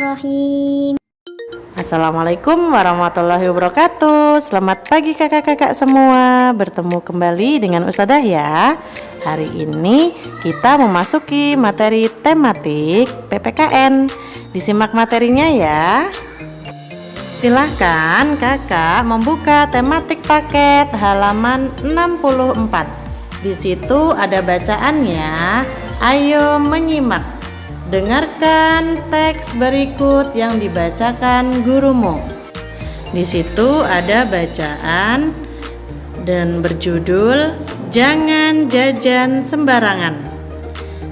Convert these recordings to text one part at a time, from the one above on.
Bismillahirrahmanirrahim. Assalamualaikum warahmatullahi wabarakatuh. Selamat pagi kakak-kakak semua. Bertemu kembali dengan Ustadzah ya. Hari ini kita memasuki materi tematik PPKN. Disimak materinya ya. Silahkan kakak membuka tematik paket halaman 64. Di situ ada bacaannya. Ayo menyimak. Dengarkan teks berikut yang dibacakan gurumu. Di situ ada bacaan dan berjudul Jangan Jajan Sembarangan.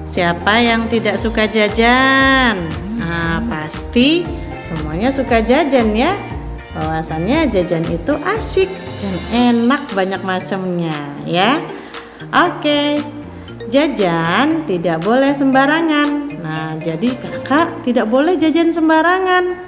Siapa yang tidak suka jajan? Nah, pasti semuanya suka jajan ya. Bahwasannya jajan itu asyik dan enak banyak macamnya ya. Oke. Jajan tidak boleh sembarangan. Nah, jadi kakak tidak boleh jajan sembarangan.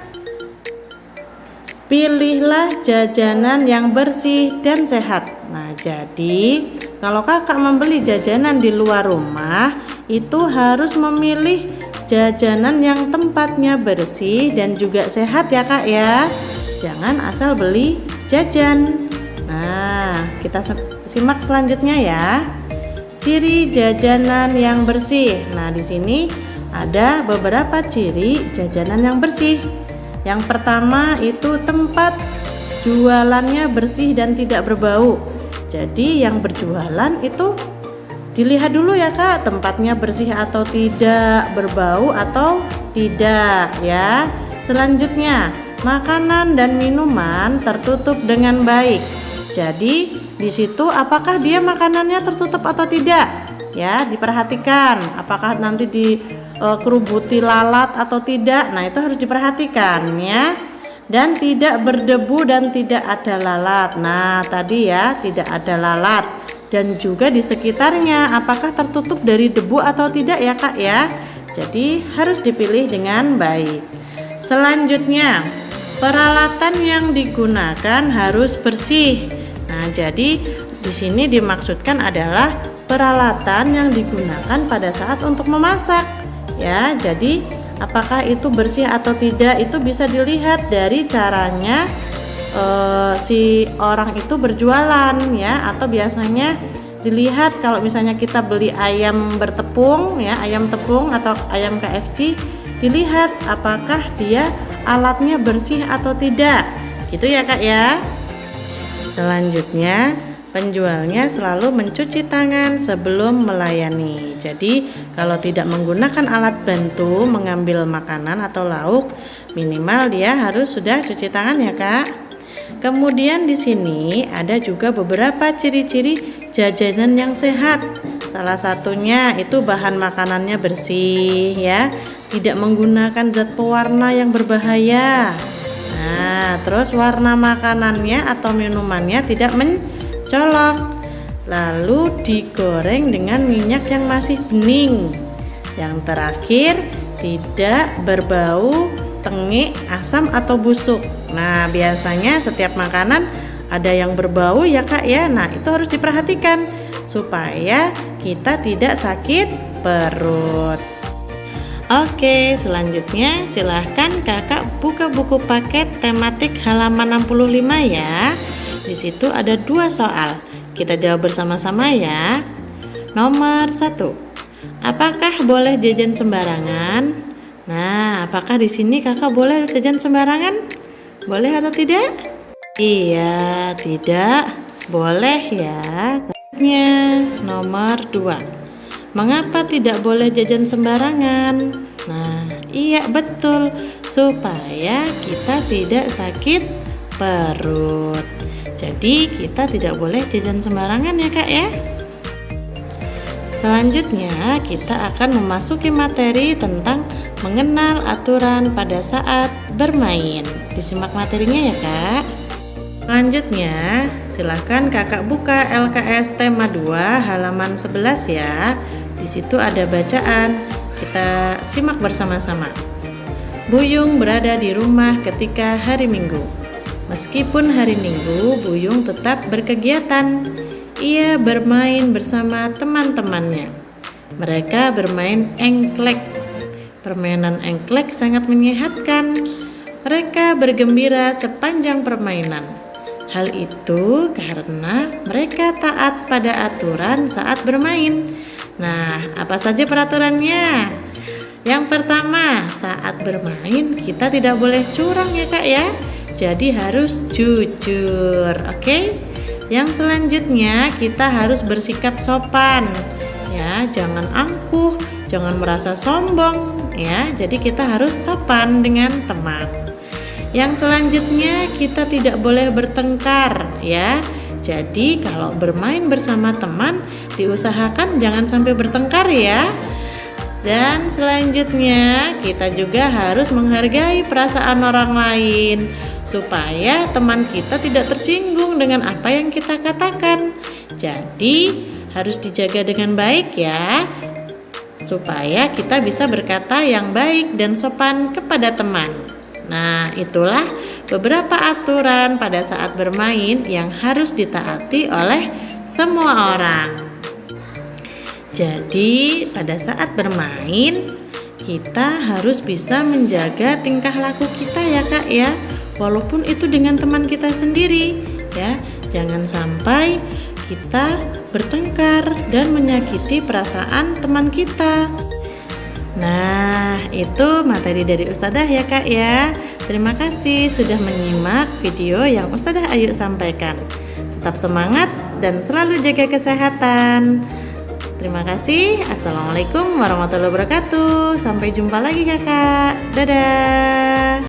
Pilihlah jajanan yang bersih dan sehat. Nah, jadi kalau kakak membeli jajanan di luar rumah, itu harus memilih jajanan yang tempatnya bersih dan juga sehat ya kak ya. Jangan asal beli jajan. Nah, kita simak selanjutnya ya. Ciri jajanan yang bersih. Nah, di sini ada beberapa ciri jajanan yang bersih. Yang pertama itu tempat jualannya bersih dan tidak berbau. Jadi yang berjualan itu dilihat dulu ya kak, tempatnya bersih atau tidak, berbau atau tidak ya. Selanjutnya, makanan dan minuman tertutup dengan baik. Jadi di situ apakah dia makanannya tertutup atau tidak? Ya, diperhatikan. Apakah nanti dikerubuti lalat atau tidak? Nah, itu harus diperhatikan ya. Dan tidak berdebu dan tidak ada lalat. Nah, tadi ya, tidak ada lalat. Dan juga di sekitarnya apakah tertutup dari debu atau tidak ya, Kak ya? Jadi harus dipilih dengan baik. Selanjutnya, peralatan yang digunakan harus bersih. Nah, jadi di sini dimaksudkan adalah peralatan yang digunakan pada saat untuk memasak. Ya, jadi apakah itu bersih atau tidak itu bisa dilihat dari caranya si orang itu berjualan ya, atau biasanya dilihat kalau misalnya kita beli ayam bertepung ya, ayam tepung atau ayam KFC, dilihat apakah dia alatnya bersih atau tidak. Gitu ya, Kak ya. Selanjutnya, penjualnya selalu mencuci tangan sebelum melayani. Jadi, kalau tidak menggunakan alat bantu mengambil makanan atau lauk, minimal dia harus sudah cuci tangan ya, Kak. Kemudian di sini ada juga beberapa ciri-ciri jajanan yang sehat. Salah satunya itu bahan makanannya bersih ya, tidak menggunakan zat pewarna yang berbahaya. Nah, terus warna makanannya atau minumannya tidak mencolok. Lalu digoreng dengan minyak yang masih bening. Yang terakhir, tidak berbau, tengik, asam atau busuk. Nah, biasanya setiap makanan ada yang berbau ya Kak ya. Nah, itu harus diperhatikan supaya kita tidak sakit perut. Oke, selanjutnya silahkan kakak buka buku paket tematik halaman 65 ya. Di situ ada 2 soal. Kita jawab bersama-sama ya. Nomor 1. Apakah boleh jajan sembarangan? Nah, apakah di sini kakak boleh jajan sembarangan? Boleh atau tidak? Iya, tidak boleh ya. Nomor 2. Mengapa tidak boleh jajan sembarangan? Nah, iya betul, supaya kita tidak sakit perut. Jadi kita tidak boleh jajan sembarangan ya Kak ya. Selanjutnya kita akan memasuki materi tentang mengenal aturan pada saat bermain. Disimak materinya ya Kak. Selanjutnya, silahkan kakak buka LKS tema 2 halaman 11 ya. Di situ ada bacaan. Kita simak bersama-sama. Buyung berada di rumah ketika hari Minggu. Meskipun hari Minggu, Buyung tetap berkegiatan. Ia bermain bersama teman-temannya. Mereka bermain engklek. Permainan engklek sangat menyehatkan. Mereka bergembira sepanjang permainan. Hal itu karena mereka taat pada aturan saat bermain. Nah, apa saja peraturannya? Yang pertama, saat bermain kita tidak boleh curang ya Kak ya. Jadi harus jujur, oke? Yang selanjutnya kita harus bersikap sopan. Ya, jangan angkuh, jangan merasa sombong ya. Jadi kita harus sopan dengan teman. Yang selanjutnya kita tidak boleh bertengkar ya. Jadi kalau bermain bersama teman diusahakan jangan sampai bertengkar ya. Dan selanjutnya kita juga harus menghargai perasaan orang lain supaya teman kita tidak tersinggung dengan apa yang kita katakan. Jadi harus dijaga dengan baik ya, supaya kita bisa berkata yang baik dan sopan kepada teman. Nah, itulah beberapa aturan pada saat bermain yang harus ditaati oleh semua orang. Jadi, pada saat bermain, kita harus bisa menjaga tingkah laku kita ya Kak ya, walaupun itu dengan teman kita sendiri ya. Jangan sampai kita bertengkar dan menyakiti perasaan teman kita. Nah, itu materi dari Ustadzah ya Kak ya. Terima kasih sudah menyimak video yang Ustadzah Ayu sampaikan. Tetap semangat dan selalu jaga kesehatan. Terima kasih. Assalamualaikum warahmatullahi wabarakatuh. Sampai jumpa lagi Kakak. Dadah.